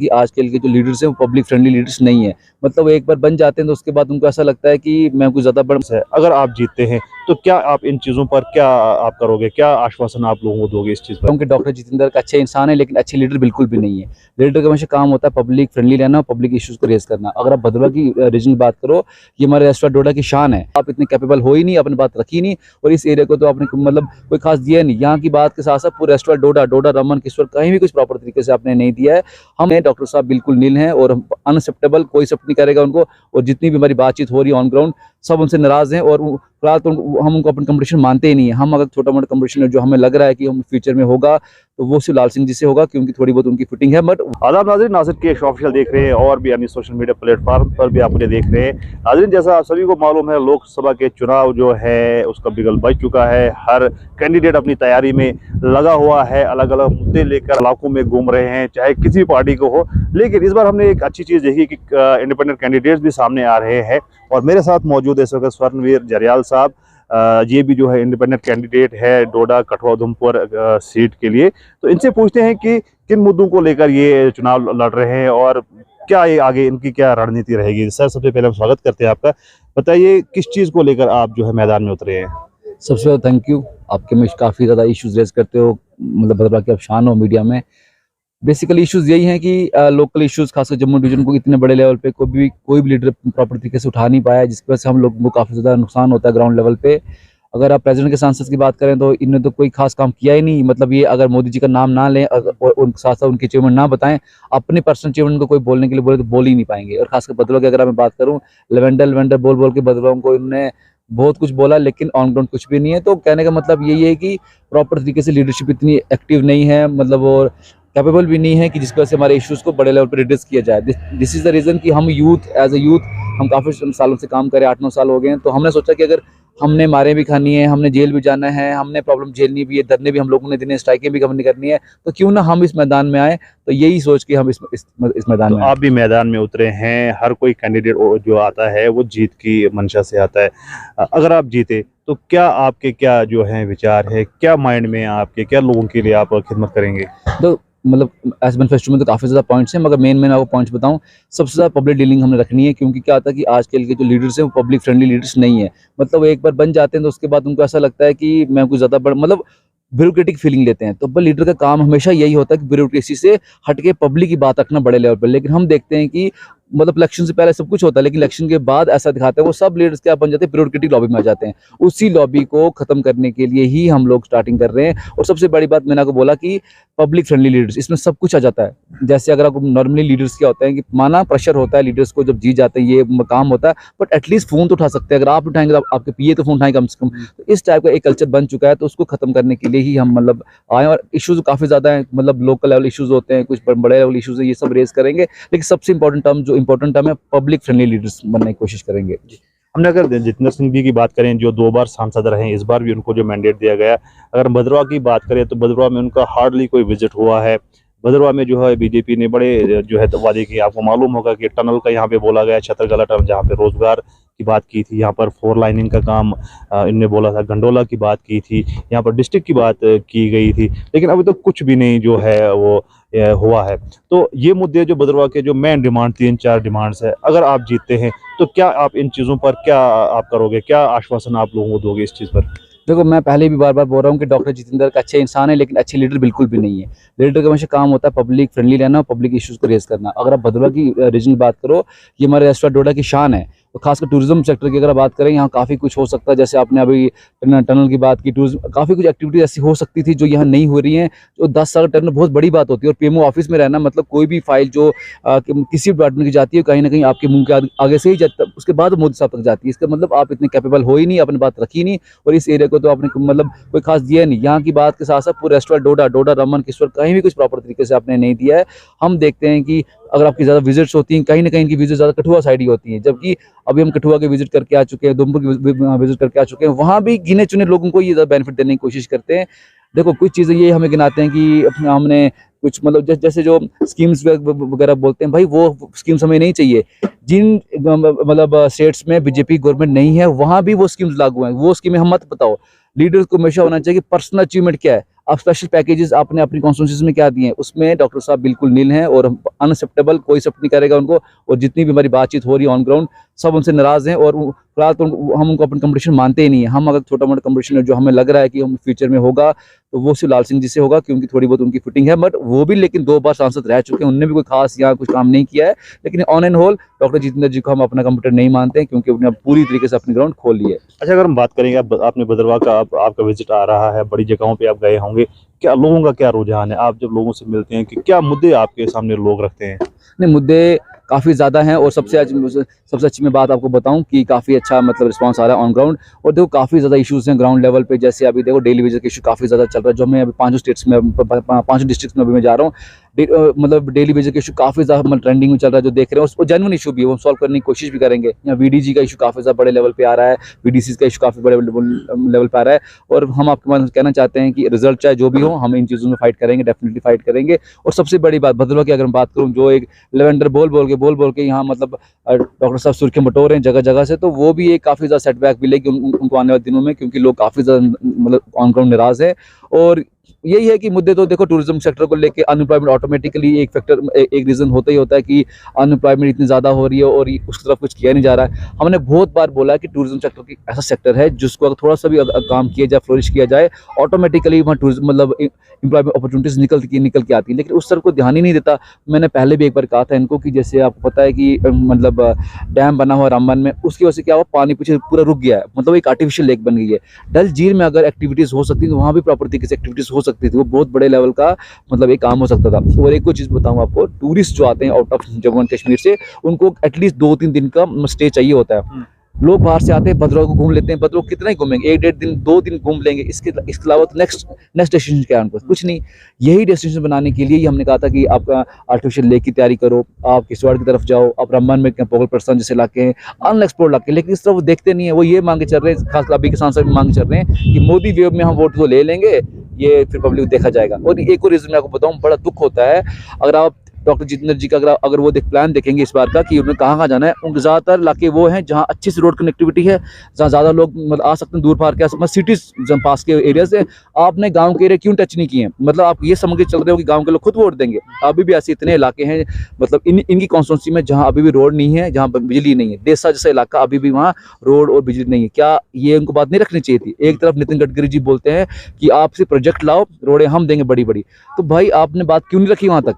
कि आजकल के जो लीडर्स हैं वो पब्लिक फ्रेंडली लीडर्स नहीं है। मतलब वो एक बार बन जाते हैं तो उसके बाद उनको ऐसा लगता है कि मैं कुछ ज़्यादा बड़ा है। अगर आप जीतते हैं तो क्या आप इन चीज़ों पर क्या आप करोगे? क्या आश्वासन आप लोगों को दोगे इस चीज़ पर? हूँ कि डॉक्टर जितेंद्र का अच्छे इंसान है, लेकिन अच्छे लीडर बिल्कुल भी नहीं है। लीडर का हमेशा काम होता है पब्लिक फ्रेंडली रहना और पब्लिक इश्यूज़ को रेज़ करना। अगर आप भदरवा की रीजन की बात करो, ये हमारे रेस्टोरेंट डोडा की शान है। आप इतने कैपेबल हो ही नहीं, आपने बात रखी नहीं और इस एरिया को तो आपने मतलब कोई ख़ास दिया नहीं। यहाँ की बात के साथ-साथ पूरे रेस्टोरेंट डोडा, रमन, किश्वर कहीं भी कुछ प्रॉपर तरीके से आपने नहीं दिया है। हम डॉक्टर साहब बिल्कुल नील हैं और अनएक्सेप्टेबल, कोई एक्सेप्ट नहीं करेगा उनको। और जितनी भी हमारी बातचीत हो रही है ऑन ग्राउंड, सब उनसे नाराज़ हैं और फिलहाल तो हम उनको अपन कंपटीशन मानते ही नहीं है। हम अगर छोटा-मोटा कंपटीशन जो हमें लग रहा है कि हम फ्यूचर में होगा, तो वो सिर्फ लाल सिंह जी से होगा क्योंकि थोड़ी बहुत उनकी फिटिंग है। बट आदाब नाज़रीन, नासिर के ऑफिशियल देख रहे हैं और भी अन्य सोशल मीडिया प्लेटफॉर्म पर भी आप मुझे देख रहे हैं। नाज़रीन, जैसा आप सभी को मालूम है, लोकसभा के चुनाव जो है उसका बिगल बज चुका है। हर कैंडिडेट अपनी तैयारी में लगा हुआ है, अलग अलग मुद्दे लेकर इलाकों में घूम रहे हैं, चाहे किसी पार्टी को हो। लेकिन इस बार हमने एक अच्छी चीज़ देखी कि इंडिपेंडेंट कैंडिडेट्स भी सामने आ रहे हैं और मेरे साथ मौजूद है इस वक्त स्वर्णवीर जरियाल साहब। ये भी जो है इंडिपेंडेंट कैंडिडेट है डोडा कठुआ उधमपुर सीट के लिए। तो इनसे पूछते हैं कि किन मुद्दों को लेकर ये चुनाव लड़ रहे हैं और क्या ये आगे इनकी क्या रणनीति रहेगी। सर, सबसे पहले हम स्वागत करते हैं आपका। बताइए किस चीज़ को लेकर आप जो है मैदान में उतरे हैं? सबसे ज़्यादा थैंक यू, आपके में काफ़ी ज़्यादा इश्यूज़ रेज़ करते हो, मतलब भदरवा के आप शान हो मीडिया में। बेसिकली इश्यूज़ यही हैं कि लोकल इश्यूज़ खासकर जम्मू डिवीज़न को इतने बड़े लेवल पे कोई भी लीडर प्रॉपर तरीके से उठा नहीं पाया है, जिसकी वजह से हम लोगों को काफ़ी ज़्यादा नुकसान होता है ग्राउंड लेवल पे। अगर आप प्रेज़िडेंट के सांसद की बात करें तो इन्होंने तो कोई ख़ास काम किया ही नहीं। मतलब ये अगर मोदी जी का नाम ना लें और उनके साथ-साथ उनके अचीवमेंट ना बताएँ, अपने पर्सनल अचीवमेंट को कोई बोलने के लिए बोले तो बोल ही नहीं पाएँगे। और ख़ासकर भदरवा की अगर मैं बात करूँ, लवेंडर बोल-बोल के भदरवाओं को इन्होंने बहुत कुछ बोला, लेकिन ऑन ग्राउंड कुछ भी नहीं है। तो कहने का मतलब यही है कि प्रॉपर तरीके से लीडरशिप इतनी एक्टिव नहीं है, मतलब और कैपेबल भी नहीं है कि जिसकी वजह से हमारे इश्यूज़ को बड़े लेवल पे एड्रेस किया जाए। दिस इज़ द रीज़न कि हम यूथ एज़ अ यूथ हम काफ़ी सालों से काम कर रहे हैं, 8-9 साल हो गए हैं। तो हमने सोचा कि अगर हमने मारें भी खानी है, हमने जेल भी जाना है, हमने प्रॉब्लम झेलनी भी है, धरने भी हम लोगों ने देने हैं, स्ट्राइकें भी हमने करनी है, तो क्यों ना हम इस मैदान में आएँ। तो यही सोच के हम इस मैदान तो में आए। आप भी मैदान में उतरे हैं। हर कोई कैंडिडेट जो आता है वो जीत की मंशा से आता है। अगर आप जीते तो क्या आपके क्या जो है विचार है, क्या माइंड में है आपके, क्या लोगों के लिए आप खिदमत करेंगे? तो मतलब एज़ मैनिफेस्टो में तो काफ़ी ज़्यादा पॉइंट्स हैं, मगर मेन आपको पॉइंट्स बताऊँ, सबसे ज़्यादा पब्लिक डीलिंग हमने रखनी है क्योंकि क्या होता है कि आजकल के जो लीडर्स हैं वो पब्लिक फ्रेंडली लीडर्स नहीं है। मतलब वो एक बार बन जाते हैं तो उसके बाद उनको ऐसा लगता है कि मैं कुछ ज़्यादा बड़ा मतलब ब्यूरोक्रेटिक फीलिंग लेते हैं। तो लीडर का काम हमेशा यही होता है कि ब्यूरोक्रेसी से हट के पब्लिक की बात रखना बड़े लेवल पर। लेकिन हम देखते हैं कि मतलब इलेक्शन से पहले सब कुछ होता है, लेकिन इलेक्शन के बाद ऐसा दिखाते हैं वो सब लीडर्स क्या बन जाते हैं, ब्यूरोक्रेटिक लॉबी में आ जाते हैं। उसी लॉबी को खत्म करने के लिए ही हम लोग स्टार्टिंग कर रहे हैं। और सबसे बड़ी बात मैंने आपको बोला कि पब्लिक फ्रेंडली लीडर्स, इसमें सब कुछ आ जाता है। जैसे अगर आपको नॉर्मली लीडर्स क्या होता है कि माना प्रेशर होता है लीडर्स को जब जीत जाते हैं, ये काम होता है, बट एटलीस्ट फोन तो उठा सकते हैं। अगर आप उठाएंगे तो आपके पीए तो फोन उठाएंगे कम से कम। तो इस टाइप का एक कल्चर बन चुका है, तो उसको खत्म करने के लिए ही हम मतलब आए। और इश्यूज काफी ज्यादा हैं, मतलब लोकल लेवल इश्यूज होते हैं, कुछ बड़े लेवल इश्यूज है, ये सब रेज करेंगे। लेकिन सबसे इंपॉर्टेंट टर्म है, पब्लिक फ्रेंडली लीडर्स बनने की कोशिश करेंगे। हमने अगर जितेंद्र सिंह जी की बात करें जो 2 बार सांसद रहे हैं, इस बार भी उनको जो मैंडेट दिया गया। अगर भदरवा की बात करें तो भदरवा में उनका हार्डली कोई विजिट हुआ है। भदरवा में जो है बीजेपी ने बड़े जो है वादे किए। आपको मालूम होगा कि टनल का यहाँ पे बोला गया, छतरगला टनल, जहाँ पे रोजगार की बात की थी। यहाँ पर 4 लाइनिंग का काम इनने बोला था। गंडोला की बात की थी, यहाँ पर डिस्ट्रिक्ट की बात की गई थी, लेकिन अभी तक कुछ भी नहीं जो है वो हुआ है। तो ये मुद्दे जो भदरवा के जो मेन डिमांड 3-4 डिमांड्स है, अगर आप जीतते हैं तो क्या आप इन चीज़ों पर क्या आप करोगे? क्या आश्वासन आप लोगों को दोगे इस चीज़ पर? देखो, मैं पहले भी बार-बार बोल रहा हूँ कि डॉक्टर जितेंद्र का अच्छे इंसान है, लेकिन अच्छे लीडर बिल्कुल भी नहीं है। लीडर का हमेशा काम होता है पब्लिक फ्रेंडली रहना और पब्लिक इश्यूज़ को रेज़ करना। अगर आप भदरवा की रीजन की बात करो, ये हमारे रेस्टोरेंट डोडा की शान है। और खासकर टूरिज़्म सेक्टर की अगर आप बात करें, यहाँ काफ़ी कुछ हो सकता है। जैसे आपने अभी टनल की बात की, टूरिज़्म काफ़ी कुछ एक्टिविटी ऐसी हो सकती थी जो यहाँ नहीं हो रही हैं। जो 10 साल टनल बहुत बड़ी बात होती है। और पीएमओ ऑफिस में रहना मतलब कोई भी फाइल जो किसी भी डिपार्टमेंट की जाती है, कहीं न कहीं आपके मुँह के आगे से ही उसके बाद मोदी साहब तक जाती है। इसका मतलब आप इतने कैपेबल हो ही नहीं, आपने बात रखी नहीं और इस एरिया को तो आपने मतलब कोई खास दिया नहीं। यहाँ की बात के साथ-साथ पूरे रेस्टोरेंट डोडा, रमन, किश्वर कहीं भी कुछ प्रॉपर तरीके से आपने नहीं दिया है। हम देखते हैं कि अगर आपकी ज़्यादा विज़िट्स होती हैं, कहीं न कहीं इनकी विज़िट ज़्यादा कठुआ साइड ही होती हैं। जबकि अभी हम कठुआ की विज़िट करके आ चुके हैं, उधमपुर की विज़िट करके आ चुके हैं। वहाँ भी गिने-चुने लोगों को ये ज़्यादा बेनिफिट देने की कोशिश करते हैं। देखो, कुछ चीज़ें ये हमें गिनाते हैं कि हमने कुछ मतलब जैसे जो स्कीम्स वगैरह बोलते हैं, भाई वो स्कीम्स हमें नहीं चाहिए। जिन मतलब स्टेट्स में बीजेपी गवर्नमेंट नहीं है, वहाँ भी वो स्कीम्स लागू हैं। वो स्कीमें हम मत बताओ। लीडर्स को हमेशा होना चाहिए कि पर्सनल अचीवमेंट क्या है। अब स्पेशल पैकेजेस आपने अपनी कॉन्स्टिट्यूंसी में क्या दिए हैं, उसमें डॉक्टर साहब बिल्कुल नील हैं और अनएक्सेप्टेबल, कोई एक्सेप्ट नहीं करेगा उनको। और जितनी भी हमारी बातचीत हो रही है ऑन ग्राउंड, सब उनसे नाराज़ हैं। और फिलहाल तो हम उनको अपनी कंपटीशन मानते ही नहीं है। हम अगर छोटा मोटा कंपटीशन जो हमें लग रहा है कि हम फ्यूचर में होगा, तो वो सिर्फ लाल सिंह जी से होगा, क्योंकि थोड़ी बहुत उनकी फिटिंग है। बट वो भी लेकिन 2 बार सांसद रह चुके हैं, उनने भी कोई खास यहाँ कुछ काम नहीं किया है। लेकिन on and whole doctor Jitendra ji को हम अपना कंप्यूटर नहीं मानते हैं, क्योंकि उन्होंने पूरी तरीके से अपनी ग्राउंड खोल ली है। अच्छा, अगर हम बात करेंगे, आपने भद्रवाह का आपका विजिट आ रहा है, बड़ी जगहों पे आप गए होंगे, क्या लोगों का क्या रुझान है? आप जब लोगों से मिलते हैं कि क्या मुद्दे आपके सामने लोग रखते हैं? नहीं, मुद्दे काफ़ी ज़्यादा हैं। और सबसे अच्छी मैं बात आपको बताऊं कि काफ़ी अच्छा मतलब रिस्पांस आ रहा है ऑन ग्राउंड। और देखो काफ़ी ज़्यादा इश्यूज़ हैं ग्राउंड लेवल पे। जैसे अभी देखो डेली वेजेस का इशू काफ़ी ज़्यादा चल रहा है, जो हमें अभी 5 स्टेट्स में, 5 डिस्ट्रिक्ट्स में अभी मैं जा रहा हूँ। मतलब डेली वेजेस का इशू काफ़ी ज़्यादा मतलब ट्रेंडिंग में चल रहा है, जो देख रहे हैं वो जेन्युइन इशू भी है, वो सॉल्व करने की कोशिश भी करेंगे। यहाँ वीडीजी का इशू काफ़ी ज़्यादा बड़े लेवल पे आ रहा है, वीडीसीज का इशू काफ़ी बड़े लेवल पे आ रहा है। और हम आपके पास कहना चाहते हैं कि रिजल्ट चाहे जो भी हो, हम इन चीज़ों में फाइट करेंगे, डेफिनेटली फाइट करेंगे। और सबसे बड़ी बात भद्रवाह की अगर मैं बात करूँ, जो एक लेवेंडर बोल के यहाँ मतलब डॉक्टर साहब सुर्खियां बटोर रहे हैं जगह जगह से, तो वो भी एक काफ़ी ज़्यादा सेटबैक मिलेगी उनको आने वाले दिनों में, क्योंकि लोग काफ़ी ज़्यादा मतलब ऑन ग्राउंड नाराज़ है। और यही है कि मुद्दे तो देखो टूरिज्म सेक्टर को लेके अनएम्प्लॉयमेंट ऑटोमेटिकली एक फैक्टर, एक रीज़न होता ही होता है कि अनएम्प्लॉयमेंट इतनी ज़्यादा हो रही है और उसकी तरफ कुछ किया नहीं जा रहा है। हमने बहुत बार बोला कि टूरिज्म सेक्टर की ऐसा सेक्टर है जिसको अगर थोड़ा सा भी काम किया जाए, फ्लोरिश किया जाए, ऑटोमेटिकली वहाँ टूरिज्म मतलब एम्प्लॉयमेंट अपॉर्चुनिटीज़ निकल के आती है। लेकिन उस तरफ को ध्यान ही नहीं देता। मैंने पहले भी एक बार कहा था इनको कि जैसे आपको पता है कि मतलब डैम बना हुआ रामबन में, उसकी वजह से क्या हुआ, पानी पीछे पूरा रुक गया है, मतलब एक आर्टिफिशियल लेक बन गई है। डल झील में अगर एक्टिविटीज़ हो सकती तो वहाँ भी प्रॉपर तरीके से एक्टिविटीज़ हो सकती थी, वो बहुत बड़े लेवल का मतलब एक काम हो सकता था। और एक और चीज़ बताऊँ आपको, टूरिस्ट जो आते हैं out of Jammu and Kashmir से, उनको एटलीस्ट 2-3 दिन का स्टे चाहिए होता है। लोग बाहर से आते हैं, भद्रवाह को घूम लेते हैं। भद्रवाह कितना ही घूमेंगे, 1-1.5 दिन 2 दिन घूम लेंगे। इसके अलावा तो नेक्स्ट डेस्टिनेशन क्या है उनको, कुछ नहीं। यही डेस्टिनेशन बनाने के लिए ही हमने कहा था कि आप आर्टिफिशियल लेक की तैयारी करो, आप किश्तवाड़ की तरफ जाओ, आप रामबन में पोगल परसान जैसे इलाके हैं, अनएक्सप्लोर्ड इलाके। लेकिन इस तरफ वो देखते नहीं है। वो ये मांगे चल रहे हैं, खासकर अभी के सांसद मांग चल रहे हैं कि मोदी वेव में हम वोट तो ले लेंगे, ये फिर पब्लिक देखा जाएगा। और एक और रीजन मैं आपको बताऊं, बड़ा दुख होता है अगर आप डॉक्टर जितेंद्र जी का अगर वो प्लान देखेंगे इस बार का कि उन्हें कहाँ जाना है, उनके ज़्यादातर इलाके वो हैं जहाँ अच्छी सी रोड कनेक्टिविटी है, जहाँ ज़्यादा लोग मतलब आ सकते हैं, दूर पार के आ सकते हैं, सिटीज पास के एरिया से। आपने गांव के एरिया क्यों टच नहीं किए हैं? मतलब आप ये समझ के चल रहे हो कि गांव के लोग खुद वोट देंगे? अभी भी ऐसे इतने इलाके हैं मतलब इनकी कॉन्स्टिट्यूंसी में जहाँ अभी भी रोड नहीं है, जहाँ बिजली नहीं है। देसा जैसा इलाका, अभी भी वहाँ रोड और बिजली नहीं है। क्या ये उनको बात नहीं रखनी चाहिए थी? एक तरफ नितिन गडकरी जी बोलते हैं कि आप सिर्फ प्रोजेक्ट लाओ, रोडें हम देंगे बड़ी बड़ी, तो भाई आपने बात क्यों नहीं रखी वहाँ तक?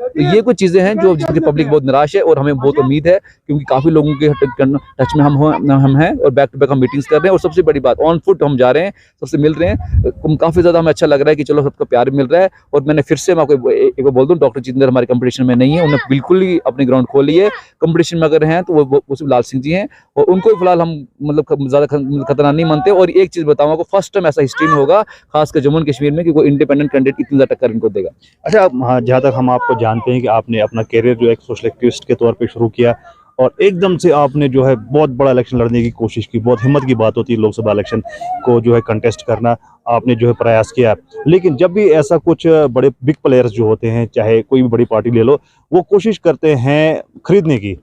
तो ये कुछ चीज़ें हैं जो जिनकी पब्लिक बहुत निराश है। और हमें बहुत उम्मीद है, क्योंकि काफ़ी लोगों के टच में हम हैं और बैक टू बैक हम मीटिंग्स कर रहे हैं। और सबसे बड़ी बात, ऑन फुट हम जा रहे हैं, सबसे मिल रहे हैं। काफ़ी ज़्यादा हमें अच्छा लग रहा है कि चलो सबका प्यार मिल रहा है। और मैंने फिर से मैं आपको एक बार बोल दूँ, डॉक्टर जितेंद्र हमारे कंपटीशन में नहीं है। उन्होंने बिल्कुल ही अपनी ग्राउंड खोली है। कंपटीशन में अगर हैं तो वो सिर्फ लाल सिंह जी हैं, और उनको फिलहाल हम मतलब ज़्यादा खतरनाक नहीं मानते। और एक चीज़ बताऊँ आपको, फर्स्ट टाइम ऐसा हिस्ट्री में होगा, खासकर जम्मू एंड कश्मीर में, कि कोई इंडिपेंडेंट कैंडिडेट इतनी ज़्यादा टक्कर इनको देगा। अच्छा, हाँ, जहाँ तक हम आपको जानते हैं कि आपने अपना करियर जो एक सोशल एक्टिविस्ट के तौर पे शुरू किया, और एकदम से आपने जो है बहुत बड़ा इलेक्शन लड़ने की कोशिश की। बहुत हिम्मत की बात होती है लोकसभा इलेक्शन को जो है कंटेस्ट करना, आपने जो है प्रयास किया। लेकिन जब भी ऐसा कुछ बड़े बिग प्लेयर्स जो होते हैं, चाहे कोई भी बड़ी पार्टी ले लो, वो कोशिश करते हैं खरीदने की।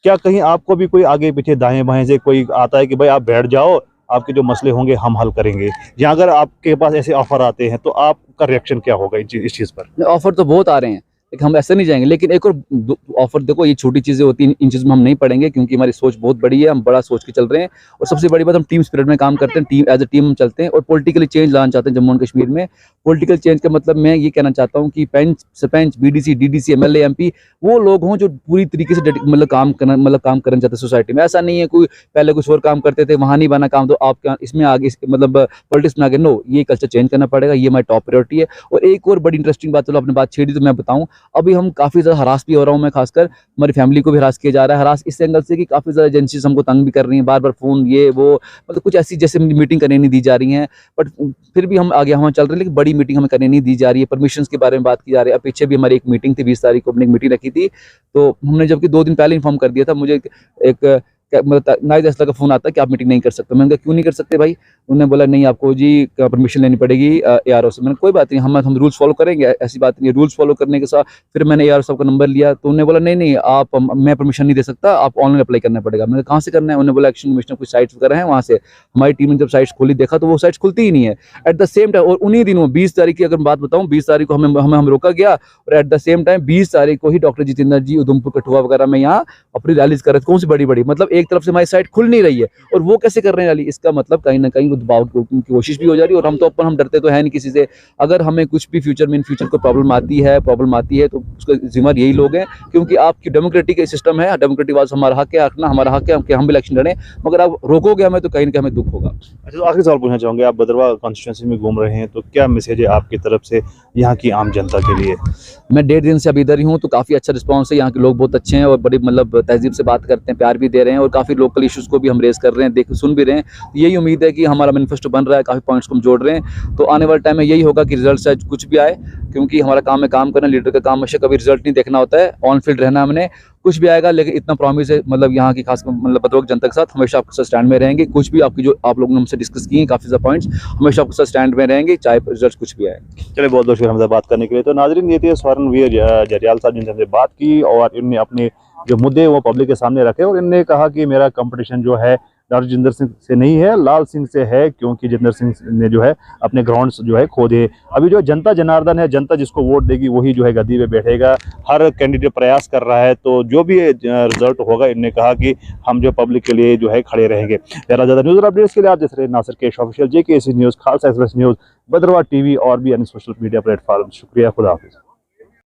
क्या कहीं आपको भी कोई आगे पीछे दाएं बाएं से कोई आता है कि भाई आप बैठ जाओ, आपके जो मसले होंगे हम हल करेंगे, या अगर आपके पास ऐसे ऑफर आते हैं तो आपका रिएक्शन क्या होगा इस चीज़ पर? ऑफर तो बहुत आ रहे हैं, लेकिन हम ऐसे नहीं जाएंगे। लेकिन एक और ऑफर देखो, ये छोटी चीज़ें होती हैं, इन चीज़ में हम नहीं पड़ेंगे, क्योंकि हमारी सोच बहुत बड़ी है, हम बड़ा सोच के चल रहे हैं। और सबसे बड़ी बात, हम टीम स्पिरिट में काम करते हैं, टीम एज ए टीम हम चलते हैं। और पॉलिटिकली चेंज लाना चाहते हैं जम्मू एंड कश्मीर में। पॉलिटिकल चेंज का मतलब मैं ये कहना चाहता हूँ कि panch, sarpanch, BDC, DDC, MLA, MP, वो लोग हों जो पूरी तरीके से मतलब काम करना चाहते हैं सोसाइटी में। ऐसा नहीं है कोई पहले कुछ और काम करते थे, वहाँ नहीं बना काम, तो आप इसमें आगे मतलब पॉलिटिक्स में आगे। नो, ये कल्चर चेंज करना पड़ेगा, ये हमारी टॉप प्रायोरिटी है। और एक और बड़ी इंटरेस्टिंग बात, चलो आपने बात छेड़ी तो मैं बताऊँ, अभी हम काफ़ी ज़्यादा हरास भी हो रहा हूँ मैं, खासकर हमारी फैमिली को भी हरास किया जा रहा है। हरास इस एंगल से कि काफ़ी ज़्यादा एजेंसीज हमको तंग भी कर रही हैं, बार बार फ़ोन, ये वो, मतलब कुछ ऐसी जैसे मीटिंग करने नहीं दी जा रही हैं। बट फिर भी हम आगे हम चल रहे हैं, लेकिन बड़ी मीटिंग हमें करने नहीं दी जा रही है। परमिशंस के बारे में बात की जा रही है। अब पीछे भी हमारी एक मीटिंग थी, 20 तारीख को हमने एक मीटिंग रखी थी, तो हमने जबकि 2 दिन पहले इन्फॉर्म कर दिया था। मुझे एक नाइज असला का फ़ोन आता है कि आप मीटिंग नहीं कर सकते। मैंने कहा क्यों नहीं कर सकते भाई? उन्होंने बोला नहीं आपको जी परमिशन लेनी पड़ेगी ARO से। मैंने कोई बात नहीं, हम रूल्स फॉलो करेंगे, ऐसी बात नहीं है। रूल्स फॉलो करने के साथ फिर मैंने ARO साहब का नंबर लिया तो उन्होंने बोला नहीं नहीं आप मैं परमिशन नहीं दे सकता, आप ऑनलाइन अप्लाई करना पड़ेगा। मैंने कहाँ से करना है? उन्होंने बोला एक्शन कमिश्नर कुछ साइट्स वगैरह हैं वहाँ से। हमारी टीम ने जब साइट्स खोली देखा तो वो साइट्स खुलती ही नहीं है एट द सेम टाइम। और उन्हीं दिनों 20 तारीख की अगर बात बताऊँ, 20 तारीख को हमें रोका गया और एट द सेम टाइम 20 तारीख को ही डॉक्टर जितेंद्र जी उधमपुर कठुआ वगैरह में यहाँ अपनी रैलीज कर रहे थे। कौन सी बड़ी बड़ी, मतलब एक तरफ से हमारी साइट खुल नहीं रही है और वो कैसे कर रहे हैं रैली? इसका मतलब कहीं ना कहीं वो दबाव की कोशिश भी हो जा रही है। और हम तो अपन हम डरते तो है नहीं किसी से। अगर हमें कुछ भी फ्यूचर में इन फ्यूचर को प्रॉब्लम आती है तो उसका जिम्मेदार यही लोग हैं, क्योंकि आपकी डेमोक्रेटिक सिस्टम है, डेमोक्रेटिक वाज हमारा हक है रखना, हमारा हक है कि हम इलेक्शन लड़ें, मगर आप रोकोगे हमें तो कहीं ना कहीं हमें दुख होगा। अच्छा, तो आखिरी सवाल पूछना चाहूँगे, आप भद्रवाह कॉन्स्टिट्यूंसी में घूम रहे हैं तो क्या मैसेज है आपकी तरफ से यहाँ की आम जनता के लिए? मैं 1.5 दिन से अभी इधर ही हूँ तो काफ़ी अच्छा रिस्पांस है। यहाँ के लोग बहुत अच्छे हैं और बड़ी मतलब तहजीब से बात करते हैं, प्यार भी दे रहे हैं और काफ़ी लोकल इश्यूज़ को भी हम रेस कर रहे हैं, देख सुन भी रहे हैं। तो यही उम्मीद है कि हमारा मैनिफेस्टो बन रहा है, काफ़ी पॉइंट्स को हम जोड़ रहे हैं। तो आने वाले टाइम में यही होगा कि रिजल्ट से कुछ भी आए, क्योंकि हमारा काम है काम करना। लीडर का काम हमेशा कभी रिजल्ट नहीं देखना होता है, ऑन फील्ड रहना हमने। कुछ भी आएगा लेकिन इतना प्रॉमिस है, मतलब यहाँ की खास मतलब भद्रवाह जनता के साथ हमेशा आपके साथ स्टैंड में रहेंगे। कुछ भी आपकी जो आप लोगों ने हमसे डिस्कस किए हैं काफ़ी ज़्यादा पॉइंट्स, हमेशा आपके साथ स्टैंड में रहेंगे चाहे रिजल्ट कुछ भी आए। चलिए, बहुत बहुत शुक्रिया हमसे बात करने के लिए। तो नाजरीन, ये थे स्वर्णवीर जरियाल साहब जिनसे हमने बात की और इनने अपने जो मुद्दे वो पब्लिक के सामने रखे और इनने कहा कि मेरा कंपटीशन जो है डॉक्टर जितेंद्र सिंह से नहीं है, लाल सिंह से है, क्योंकि जितेंद्र सिंह ने जो है अपने ग्राउंड्स जो है खोदे। अभी जो जनता जनार्दन है, जनता जिसको वोट देगी वही जो है गद्दी पे बैठेगा। हर कैंडिडेट प्रयास कर रहा है, तो जो भी रिजल्ट होगा इनने कहा कि हम जो पब्लिक के लिए जो है खड़े रहेंगे। ज़्यादा न्यूज़ अपडेट्स के लिए आप देख रहे हैं Nasir cash official, JKC news, Khalsa express news, Bhaderwah TV और भी अन्य सोशल मीडिया प्लेटफॉर्म। शुक्रिया, खुदा हाफिज़।